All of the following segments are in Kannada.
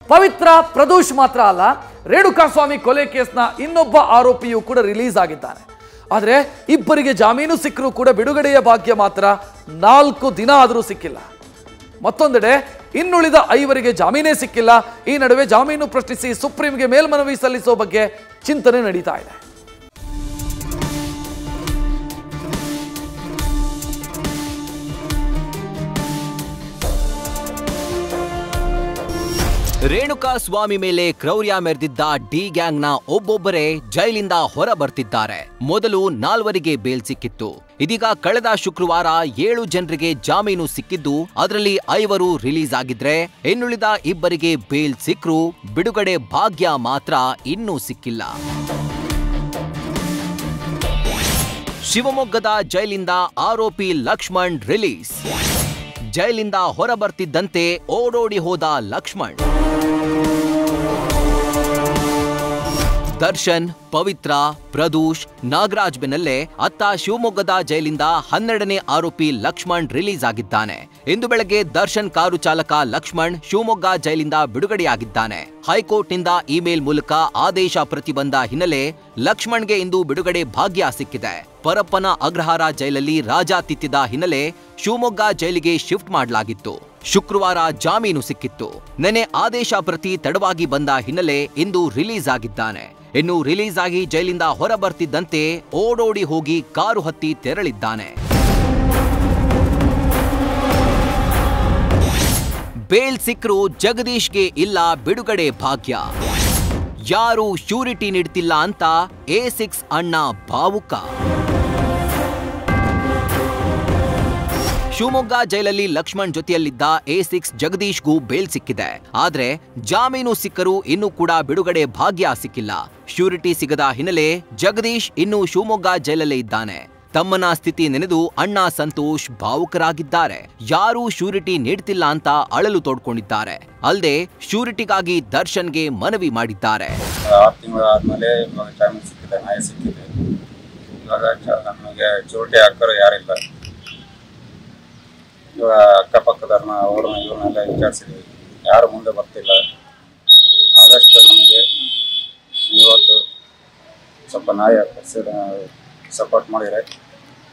ಪವಿತ್ರ ಪ್ರದೋಷ್ ಮಾತ್ರ ಅಲ್ಲ, ರೇಣುಕಾಸ್ವಾಮಿ ಕೊಲೆ ಕೇಸ್ನ ಇನ್ನೊಬ್ಬ ಆರೋಪಿಯೂ ಕೂಡ ರಿಲೀಸ್ ಆಗಿದ್ದಾನೆ. ಆದರೆ ಇಬ್ಬರಿಗೆ ಜಾಮೀನು ಸಿಕ್ಕರೂ ಕೂಡ ಬಿಡುಗಡೆಯ ಭಾಗ್ಯ ಮಾತ್ರ 4 ದಿನ ಆದರೂ ಸಿಕ್ಕಿಲ್ಲ. ಮತ್ತೊಂದೆಡೆ ಇನ್ನುಳಿದ 5 ಜಾಮೀನೇ ಸಿಕ್ಕಿಲ್ಲ. ಈ ನಡುವೆ ಜಾಮೀನು ಪ್ರಶ್ನಿಸಿ ಸುಪ್ರೀಂಗೆ ಮೇಲ್ಮನವಿ ಸಲ್ಲಿಸುವ ಬಗ್ಗೆ ಚಿಂತನೆ ನಡೀತಾ ಇದೆ. ರೇಣುಕಾಸ್ವಾಮಿ ಮೇಲೆ ಕ್ರೌರ್ಯ ಮೆರೆದಿದ್ದ ಡಿ ಗ್ಯಾಂಗ್ನ ಒಬ್ಬೊಬ್ಬರೇ ಜೈಲಿಂದ ಹೊರ ಬರ್ತಿದ್ದಾರೆ. ಮೊದಲು 4 ಬೇಲ್ ಸಿಕ್ಕಿತ್ತು. ಇದೀಗ ಕಳೆದ ಶುಕ್ರವಾರ 7 ಜನರಿಗೆ ಜಾಮೀನು ಸಿಕ್ಕಿದ್ದು, ಅದರಲ್ಲಿ 5 ರಿಲೀಸ್ ಆಗಿದ್ರೆ ಇನ್ನುಳಿದ 2 ಬೇಲ್ ಸಿಕ್ಕರೂ ಬಿಡುಗಡೆ ಭಾಗ್ಯ ಮಾತ್ರ ಇನ್ನೂ ಸಿಕ್ಕಿಲ್ಲ. ಶಿವಮೊಗ್ಗದ ಜೈಲಿಂದ ಆರೋಪಿ ಲಕ್ಷ್ಮಣ್ ರಿಲೀಸ್. ಜೈಲಿಂದ ಹೊರ ಬರ್ತಿದ್ದಂತೆ ಓಡೋಡಿ ಹೋದ ಲಕ್ಷ್ಮಣ್. ದರ್ಶನ್, ಪವಿತ್ರ, ಪ್ರದೋಷ್, ನಾಗರಾಜ್ ಬೆನ್ನಲ್ಲೇ ಅತ್ತ ಶಿವಮೊಗ್ಗದ ಜೈಲಿಂದ 12ನೇ ಆರೋಪಿ ಲಕ್ಷ್ಮಣ್ ರಿಲೀಸ್ ಆಗಿದ್ದಾನೆ. ಇಂದು ಬೆಳಗ್ಗೆ ದರ್ಶನ್ ಕಾರು ಚಾಲಕ ಲಕ್ಷ್ಮಣ್ ಶಿವಮೊಗ್ಗ ಜೈಲಿಂದ ಬಿಡುಗಡೆಯಾಗಿದ್ದಾನೆ. ಹೈಕೋರ್ಟ್ನಿಂದ ಇಮೇಲ್ ಮೂಲಕ ಆದೇಶ ಪ್ರತಿ ಬಂದ ಹಿನ್ನೆಲೆ ಲಕ್ಷ್ಮಣ್ಗೆ ಇಂದು ಬಿಡುಗಡೆ ಭಾಗ್ಯ ಸಿಕ್ಕಿದೆ. ಪರಪ್ಪನ ಅಗ್ರಹಾರ ಜೈಲಲ್ಲಿ ರಾಜಾ ತಿತ್ತಿದ ಹಿನ್ನೆಲೆ ಶಿವಮೊಗ್ಗ ಜೈಲಿಗೆ ಶಿಫ್ಟ್ ಮಾಡಲಾಗಿತ್ತು. ಶುಕ್ರವಾರ ಜಾಮೀನು ಸಿಕ್ಕಿತ್ತು. ನೆನೆ ಆದೇಶ ಪ್ರತಿ ತಡವಾಗಿ ಬಂದ ಹಿನ್ನೆಲೆ ಇಂದು ರಿಲೀಸ್ ಆಗಿದ್ದಾನೆ. ಇನ್ನು ರಿಲೀಸ್ ಆಗಿ ಜೈಲಿಂದ ಹೊರ ಬರ್ತಿದ್ದಂತೆ ಓಡೋಡಿ ಹೋಗಿ ಕಾರು ಹತ್ತಿ ತೆರಳಿದ್ದಾನೆ. ಬೇಲ್ ಸಿಕ್ಕರೂ ಜಗದೀಶ್ಗೆ ಇಲ್ಲ ಬಿಡುಗಡೆ ಭಾಗ್ಯ. ಯಾರು ಶ್ಯೂರಿಟಿ ನೀಡ್ತಿಲ್ಲ ಅಂತ A6 ಅಣ್ಣ ಭಾವುಕ. ಶಿವಮೊಗ್ಗ ಜೈಲಲ್ಲಿ ಲಕ್ಷ್ಮಣ್ ಜೊತೆಯಲ್ಲಿದ್ದ A6 ಜಗದೀಶ್ಗೂ ಬೇಲ್ ಸಿಕ್ಕಿದೆ. ಆದ್ರೆ ಜಾಮೀನು ಸಿಕ್ಕರೂ ಇನ್ನೂ ಕೂಡ ಬಿಡುಗಡೆ ಭಾಗ್ಯ ಸಿಕ್ಕಿಲ್ಲ. ಶ್ಯೂರಿಟಿ ಸಿಗದ ಹಿನ್ನೆಲೆ ಜಗದೀಶ್ ಇನ್ನೂ ಶಿವಮೊಗ್ಗ ಜೈಲಲ್ಲೇ ಇದ್ದಾನೆ. ತಮ್ಮನ ಸ್ಥಿತಿ ನೆನೆದು ಅಣ್ಣ ಸಂತೋಷ್ ಭಾವುಕರಾಗಿದ್ದಾರೆ. ಯಾರೂ ಶ್ಯೂರಿಟಿ ನೀಡ್ತಿಲ್ಲ ಅಂತ ಅಳಲು ತೋಡ್ಕೊಂಡಿದ್ದಾರೆ. ಅಲ್ಲದೆ ಶ್ಯೂರಿಟಿಗಾಗಿ ದರ್ಶನ್ಗೆ ಮನವಿ ಮಾಡಿದ್ದಾರೆ. 6 ತಿಂಗಳಾದ್ಮೇಲೆ ಜಾಮೀನು ಸಿಕ್ಕಿದೆ, ನ್ಯಾಯ ಸಿಕ್ಕಿದೆ. ಇವಾಗ ನಮಗೆ ಶ್ಯೂರಿಟಿ ಹಾಕೋರು ಯಾರಿಲ್ಲ. ಇವಾಗ ಅಕ್ಕಪಕ್ಕದವ್ರನ್ನ ಅವ್ರನ್ನ ಇವ್ರನ್ನೆಲ್ಲ ವಿಚಾರಿಸಿದ್ವಿ, ಯಾರು ಮುಂದೆ ಬರ್ತಿಲ್ಲ. ಆದಷ್ಟು ನಮಗೆ ಇವತ್ತು ಸ್ವಲ್ಪ ನ್ಯಾಯ ಸಪೋರ್ಟ್ ಮಾಡಿದರೆ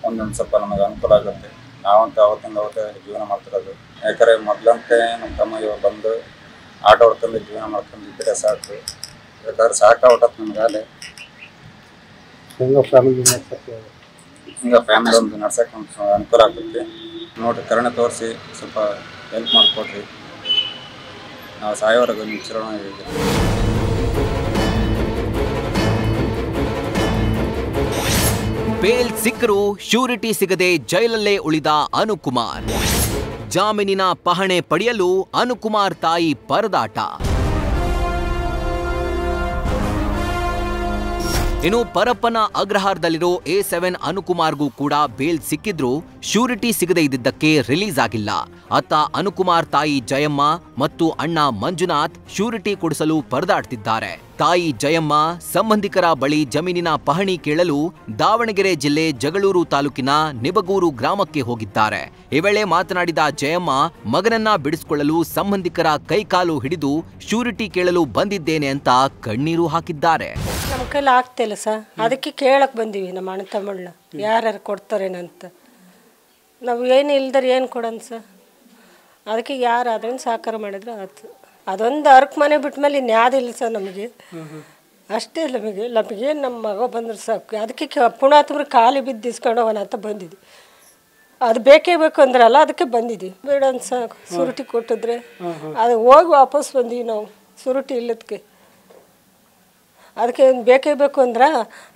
ಒಂದೊಂದು ಸ್ವಲ್ಪ ನಮಗೆ ಅನುಕೂಲ ಆಗುತ್ತೆ. ನಾವಂತೂ ಅವತ್ತೇ ಜೀವನ ಮಾಡ್ತಿರೋದು. ಯಾಕಂದರೆ ಮೊದಲಂತೆ ನಮ್ಮ ತಮ್ಮ ಇವಾಗ ಬಂದು ಆಟೋ ಹೊಡ್ಕೊಂಡು ಜೀವನ ಮಾಡ್ಕೊಂಡಿದ್ದರೆ ಸಾಕು. ಯಾಕಂದ್ರೆ ಸಾಕಾಗ್ಬಿಟ್ಟತ್ತು ನಮಗಾಲೆ. ಹಿಂಗೆ ಫ್ಯಾಮಿಲಿ ಒಂದು ನಡ್ಸೋಕೆ ಅನುಕೂಲ ಆಗುತ್ತೆ. ನೋಡಿರಿ, ಕರುಣೆ ತೋರಿಸಿ ಸ್ವಲ್ಪ ಹೆಲ್ಪ್ ಮಾಡಿಕೊಡ್ರಿ. ನಾವು ಸಾಯೋವರೆಗೂ ನಿಮ್ಮ ಚಿರಣ ಇದೆ. ಬೇಲ್ ಸಿಕ್ಕರೂ ಶ್ಯೂರಿಟಿ ಸಿಗದೆ ಜೈಲಲ್ಲೇ ಉಳಿದ ಅನುಕುಮಾರ್. ಜಾಮೀನಿನ ಪಹಣೆ ಪಡೆಯಲು ಅನುಕುಮಾರ್ ತಾಯಿ ಪರದಾಟ. ಇನ್ನು ಪರಪ್ಪನ ಅಗ್ರಹಾರದಲ್ಲಿರೋ A7 ಅನುಕುಮಾರ್ಗೂ ಕೂಡ ಬೇಲ್ ಸಿಕ್ಕಿದ್ರೂ ಶ್ಯೂರಿಟಿ ಸಿಗದೇ ಇದ್ದಿದ್ದಕ್ಕೆ ರಿಲೀಸ್ ಆಗಿಲ್ಲ. ಅತ್ತ ಅನುಕುಮಾರ್ ತಾಯಿ ಜಯಮ್ಮ ಮತ್ತು ಅಣ್ಣ ಮಂಜುನಾಥ್ ಶ್ಯೂರಿಟಿ ಕೊಡಿಸಲು ಪರದಾಡ್ತಿದ್ದಾರೆ. ತಾಯಿ ಜಯಮ್ಮ ಸಂಬಂಧಿಕರ ಬಳಿ ಜಮೀನಿನ ಪಹಣಿ ಕೇಳಲು ದಾವಣಗೆರೆ ಜಿಲ್ಲೆ ಜಗಳೂರು ತಾಲೂಕಿನ ನಿಬಗೂರು ಗ್ರಾಮಕ್ಕೆ ಹೋಗಿದ್ದಾರೆ. ಈ ವೇಳೆ ಮಾತನಾಡಿದ ಜಯಮ್ಮ, ಮಗನನ್ನ ಬಿಡಿಸಿಕೊಳ್ಳಲು ಸಂಬಂಧಿಕರ ಕೈಕಾಲು ಹಿಡಿದು ಶ್ಯೂರಿಟಿ ಕೇಳಲು ಬಂದಿದ್ದೇನೆ ಅಂತ ಕಣ್ಣೀರು ಹಾಕಿದ್ದಾರೆ. ನಮ್ಮ ಕೈಲಿ ಆಗ್ತಿಲ್ಲ ಸರ್, ಅದಕ್ಕೆ ಕೇಳಕ್ಕೆ ಬಂದೀವಿ ನಮ್ಮ ಅಣ್ಣ ತಮ್ಮಳ್ಳ ಯಾರ್ಯಾರು ಕೊಡ್ತಾರೇನಂತ. ನಾವು ಏನು ಇಲ್ದರೆ ಏನು ಕೊಡೋಣ ಸರ್, ಅದಕ್ಕೆ ಯಾರಾದ್ರೂ ಸಹಕಾರ ಮಾಡಿದ್ರೆ ಆಯ್ತು. ಅದೊಂದು ಅರ್ಕ್ ಮನೆ ಬಿಟ್ಟ ಮೇಲೆ ಇನ್ಯಾವುದಿಲ್ಲ ಸರ್ ನಮಗೆ. ಅಷ್ಟೇ ನಮಗೇನು ನಮ್ಮ ಮಗ ಬಂದ್ರೆ ಸಾಕು. ಅದಕ್ಕೆ ಪುಣಾತ್ಮರು ಖಾಲಿ ಬಿದ್ದು ಇಸ್ಕೊಂಡವನ ಅಂತ ಬಂದಿದ್ವಿ. ಅದು ಬೇಕೇ ಬೇಕು ಅಂದ್ರಲ್ಲ, ಅದಕ್ಕೆ ಬಂದಿದ್ವಿ. ಬೇಡ ಅಂತ ಸಾಕು, ಸುರುಟಿ ಕೊಟ್ಟಿದ್ರೆ ಅದು ಹೋಗಿ ವಾಪಸ್ ಬಂದೀವಿ ನಾವು. ಸುರುಟಿ ಇಲ್ಲದಕ್ಕೆ ಅದಕ್ಕೆ ಬೇಕೇ ಬೇಕು ಅಂದ್ರೆ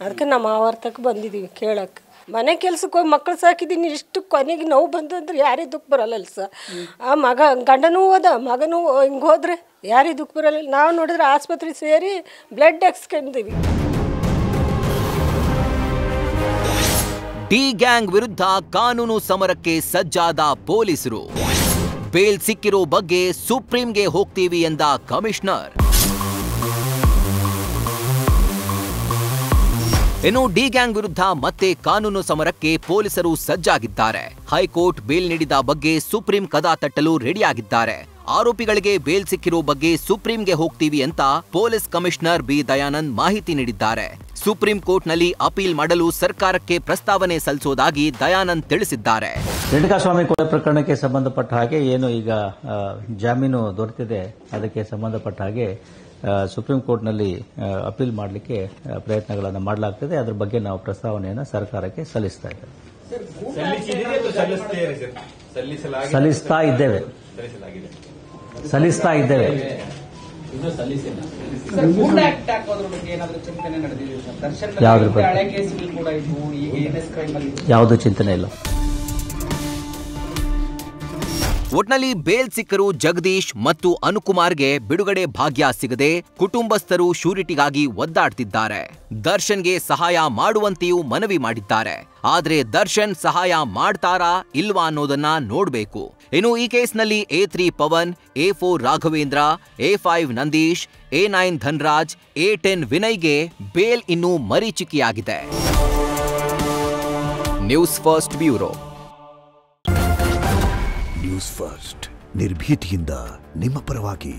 ಅದಕ್ಕೆ ನಮ್ಮ ಆವರ್ತಕ್ಕೆ ಬಂದಿದ್ದೀವಿ ಕೇಳಕ್ಕೆ. ಮನೆ ಕೆಲ್ಸಕ್ಕೆ ಹೋಗಿ ಮಕ್ಕಳು ಸಾಕಿದ್ದೀನಿ, ಇಷ್ಟು ಕೊನೆಗೆ ನೋವು ಬಂದು ಅಂದ್ರೆ ಯಾರೇ ದುಃಖ ಬರಲ್ಲ ಸರ್. ಆ ಮಗ ಗಂಡನೂ ಹೋದ, ಮಗನೂ ಹಿಂಗೆ ಹೋದ್ರೆ ಯಾರೇ ದುಃಖ ಬರಲ್ಲ. ನಾವು ನೋಡಿದ್ರೆ ಆಸ್ಪತ್ರೆ ಸೇರಿ ಬ್ಲಡ್ ಹಾಕ್ಸ್ಕೊಂಡಿದ್ದೀವಿ. ಡಿ ಗ್ಯಾಂಗ್ ವಿರುದ್ಧ ಕಾನೂನು ಸಮರಕ್ಕೆ ಸಜ್ಜಾದ ಪೊಲೀಸರು. ಬೇಲ್ ಸಿಕ್ಕಿರೋ ಬಗ್ಗೆ ಸುಪ್ರೀಂಗೆ ಹೋಗ್ತೀವಿ ಎಂದ ಕಮಿಷನರ್. ಇನ್ನು ಡಿ ಗ್ಯಾಂಗ್ ವಿರುದ್ಧ ಮತ್ತೆ ಕಾನೂನು ಸಮರಕ್ಕೆ ಪೊಲೀಸರು ಸಜ್ಜಾಗಿದ್ದಾರೆ. ಹೈಕೋರ್ಟ್ ಬೇಲ್ ನೀಡಿದ ಬಗ್ಗೆ ಸುಪ್ರೀಂ ಕದ ತಟ್ಟಲು ರೆಡಿಯಾಗಿದ್ದಾರೆ. ಆರೋಪಿಗಳಿಗೆ ಬೇಲ್ ಸಿಕ್ಕಿರೋ ಬಗ್ಗೆ ಸುಪ್ರೀಂಗೆ ಹೋಗ್ತೀವಿ ಅಂತ ಪೊಲೀಸ್ ಕಮಿಷನರ್ ಬಿ ದಯಾನಂದ್ ಮಾಹಿತಿ ನೀಡಿದ್ದಾರೆ. ಸುಪ್ರೀಂ ಕೋರ್ಟ್ನಲ್ಲಿ ಅಪೀಲ್ ಮಾಡಲು ಸರ್ಕಾರಕ್ಕೆ ಪ್ರಸ್ತಾವನೆ ಸಲ್ಲಿಸುವುದಾಗಿ ದಯಾನಂದ್ ತಿಳಿಸಿದ್ದಾರೆ. ರೇಣುಕಾಸ್ವಾಮಿ ಕೊಲೆ ಪ್ರಕರಣಕ್ಕೆ ಸಂಬಂಧಪಟ್ಟ ಹಾಗೆ ಏನು ಈಗ ಜಾಮೀನು ದೊರೆತಿದೆ, ಅದಕ್ಕೆ ಸಂಬಂಧಪಟ್ಟ ಹಾಗೆ ಸುಪ್ರೀಂ ಕೋರ್ಟ್ನಲ್ಲಿ ಅಪೀಲ್ ಮಾಡಲಿಕ್ಕೆ ಪ್ರಯತ್ನಗಳನ್ನು ಮಾಡಲಾಗ್ತದೆ. ಅದರ ಬಗ್ಗೆ ನಾವು ಪ್ರಸ್ತಾವನೆಯನ್ನು ಸರ್ಕಾರಕ್ಕೆ ಸಲ್ಲಿಸ್ತಾ ಇದ್ದೇವೆ. ಯಾವುದೇ ಚಿಂತನೆ ಇಲ್ಲ. ಒಟ್ನಲ್ಲಿ ಬೇಲ್ ಸಿಕ್ಕರು ಜಗದೀಶ್ ಮತ್ತು ಅನುಕುಮಾರ್ಗೆ ಬಿಡುಗಡೆ ಭಾಗ್ಯ ಸಿಗದೆ ಕುಟುಂಬಸ್ಥರು ಶೂರಿಟಿಗಾಗಿ ಒದ್ದಾಡ್ತಿದ್ದಾರೆ. ದರ್ಶನ್ಗೆ ಸಹಾಯ ಮಾಡುವಂತೆಯೂ ಮನವಿ ಮಾಡಿದ್ದಾರೆ. ಆದ್ರೆ ದರ್ಶನ್ ಸಹಾಯ ಮಾಡ್ತಾರಾ ಇಲ್ವಾ ಅನ್ನೋದನ್ನ ನೋಡ್ಬೇಕು. ಇನ್ನು ಈ ಕೇಸ್ನಲ್ಲಿ A3 Pavan, A4 Raghavendra, A5 Nandish, A9 Dhanraj, A10 ವಿನಯ್ಗೆ ಬೇಲ್ ಇನ್ನೂ ಮರೀಚಿಕೆಯಾಗಿದೆ. News first bureau. News first ನಿರ್ಭೀತಿಯಿಂದ ನಿಮ್ಮ ಪರವಾಗಿ.